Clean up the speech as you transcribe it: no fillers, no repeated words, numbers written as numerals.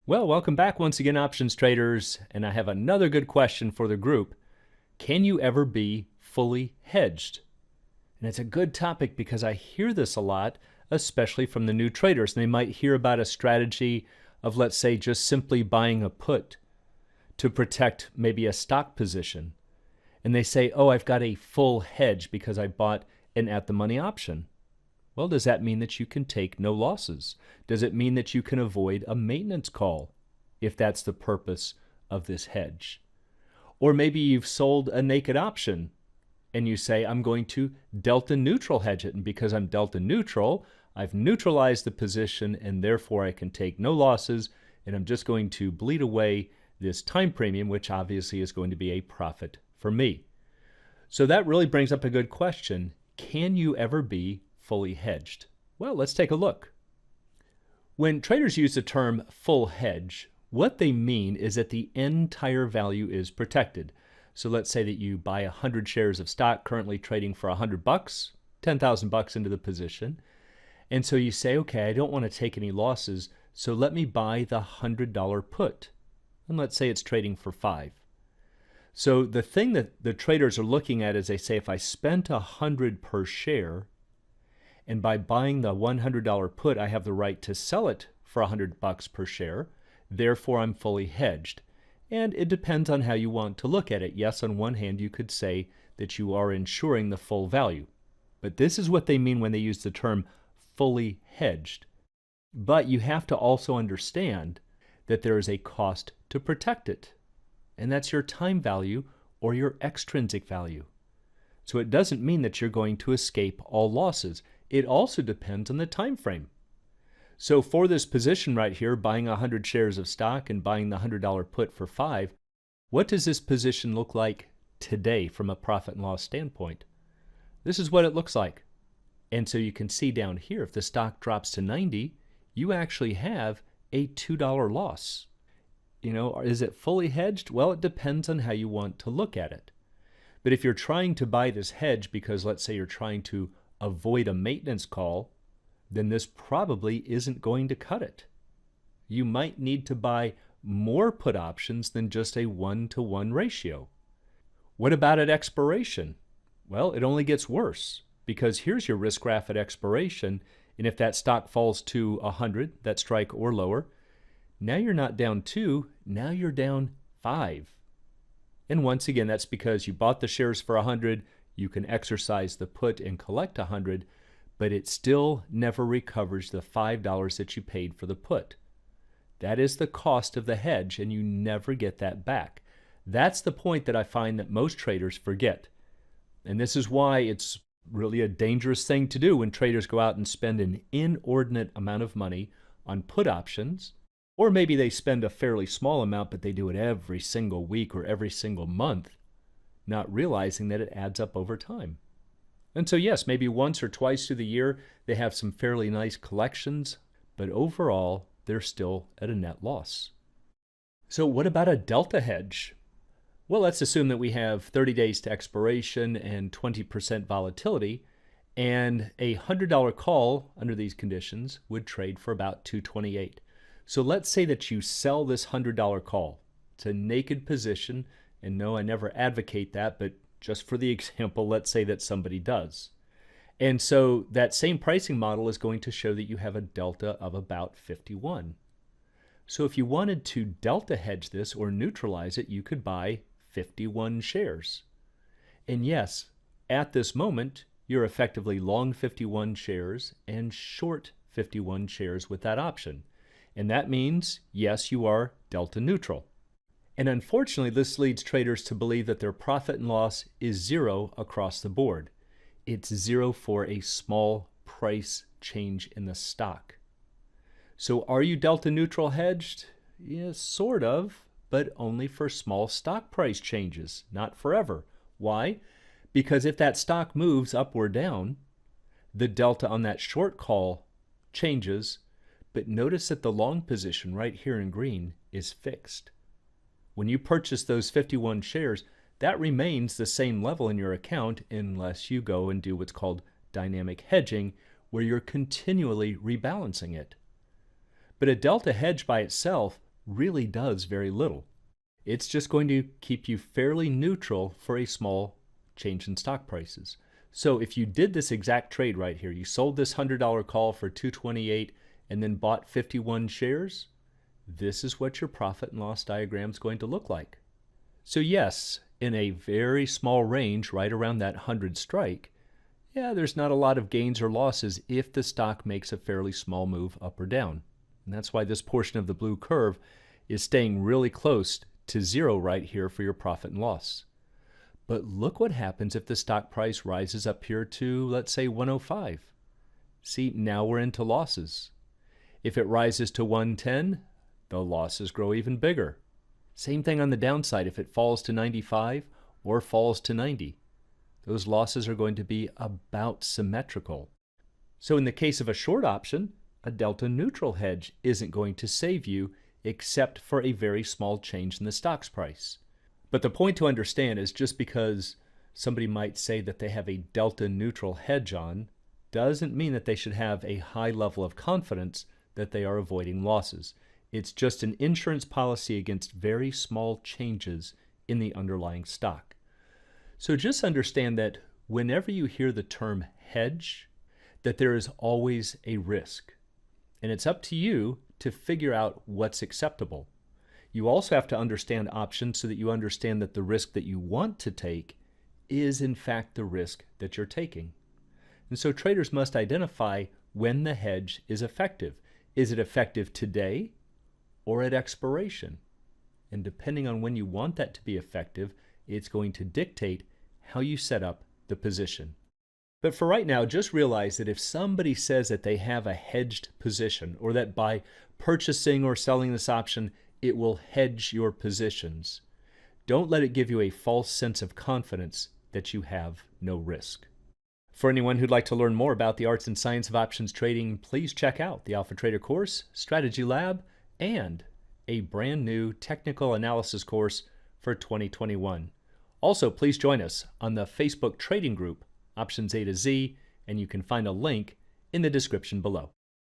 Well, welcome back once again, options traders, and I have another good question for the group. Can you ever be fully hedged? And it's a good topic because I hear this a lot, especially from the new traders. And they might hear about a strategy of, let's say, just simply buying a put to protect maybe a stock position. And they say, oh, I've got a full hedge because I bought an at-the-money option. Well, does that mean that you can take no losses? Does it mean that you can avoid a maintenance call if that's the purpose of this hedge? Or maybe you've sold a naked option and you say, I'm going to delta neutral hedge it. And because I'm delta neutral, I've neutralized the position and therefore I can take no losses and I'm just going to bleed away this time premium, which obviously is going to be a profit for me. So that really brings up a good question. Can you ever be fully hedged? Well, let's take a look. When traders use the term full hedge, what they mean is that the entire value is protected. So let's say that you buy 100 shares of stock currently trading for $100, 10,000 bucks into the position. And so you say, okay, I don't want to take any losses, so let me buy the $100 put. And let's say it's trading for 5. So the thing that the traders are looking at is they say, if I spent 100 per share, and by buying the $100 put, I have the right to sell it for $100 per share. Therefore, I'm fully hedged. And it depends on how you want to look at it. Yes, on one hand, you could say that you are ensuring the full value. But this is what they mean when they use the term fully hedged. But you have to also understand that there is a cost to protect it. And that's your time value or your extrinsic value. So it doesn't mean that you're going to escape all losses. It also depends on the time frame. So for this position right here, buying 100 shares of stock and buying the $100 put for 5, what does this position look like today from a profit and loss standpoint? This is what it looks like. And so you can see down here, if the stock drops to 90, you actually have a $2 loss. You know, is it fully hedged? Well, it depends on how you want to look at it. But if you're trying to buy this hedge because let's say you're trying to avoid a maintenance call, then this probably isn't going to cut it. You might need to buy more put options than just a 1-to-1 ratio. What about at expiration? Well, it only gets worse because here's your risk graph at expiration, and if that stock falls to 100, that strike or lower, now you're not down 2, now you're down 5. And once again, that's because you bought the shares for 100, you can exercise the put and collect 100, but it still never recovers the $5 that you paid for the put. That is the cost of the hedge, and you never get that back. That's the point that I find that most traders forget. And this is why it's really a dangerous thing to do when traders go out and spend an inordinate amount of money on put options, or maybe they spend a fairly small amount, but they do it every single week or every single month, not realizing that it adds up over time. And so yes, maybe once or twice through the year, they have some fairly nice collections, but overall, they're still at a net loss. So what about a delta hedge? Well, let's assume that we have 30 days to expiration and 20% volatility, and a $100 call under these conditions would trade for about $228. So let's say that you sell this $100 call. It's a naked position, and no, I never advocate that, but just for the example, let's say that somebody does. And so that same pricing model is going to show that you have a delta of about 51. So if you wanted to delta hedge this or neutralize it, you could buy 51 shares. And yes, at this moment, you're effectively long 51 shares and short 51 shares with that option. And that means, yes, you are delta neutral. And unfortunately, this leads traders to believe that their profit and loss is 0 across the board. It's 0 for a small price change in the stock. So are you delta neutral hedged? Yes, sort of, but only for small stock price changes, not forever. Why? Because if that stock moves up or down, the delta on that short call changes, but notice that the long position right here in green is fixed. When you purchase those 51 shares, that remains the same level in your account unless you go and do what's called dynamic hedging, where you're continually rebalancing it. But a delta hedge by itself really does very little. It's just going to keep you fairly neutral for a small change in stock prices. So if you did this exact trade right here, you sold this $100 call for $228 and then bought 51 shares, this is what your profit and loss diagram is going to look like. So yes, in a very small range, right around that 100 strike, yeah, there's not a lot of gains or losses if the stock makes a fairly small move up or down. And that's why this portion of the blue curve is staying really close to zero right here for your profit and loss. But look what happens if the stock price rises up here to, let's say, 105. See, now we're into losses. If it rises to 110, the losses grow even bigger. Same thing on the downside. If it falls to 95 or falls to 90, those losses are going to be about symmetrical. So in the case of a short option, a delta neutral hedge isn't going to save you except for a very small change in the stock's price. But the point to understand is just because somebody might say that they have a delta neutral hedge on doesn't mean that they should have a high level of confidence that they are avoiding losses. It's just an insurance policy against very small changes in the underlying stock. So just understand that whenever you hear the term hedge, that there is always a risk. And it's up to you to figure out what's acceptable. You also have to understand options so that you understand that the risk that you want to take is in fact the risk that you're taking. And so traders must identify when the hedge is effective. Is it effective today or at expiration? And depending on when you want that to be effective, it's going to dictate how you set up the position. But for right now, just realize that if somebody says that they have a hedged position, or that by purchasing or selling this option, it will hedge your positions, don't let it give you a false sense of confidence that you have no risk. For anyone who'd like to learn more about the arts and science of options trading, please check out the Alpha Trader course, Strategy Lab, and a brand new technical analysis course for 2021. Also, please join us on the Facebook trading group, Options A to Z, and you can find a link in the description below.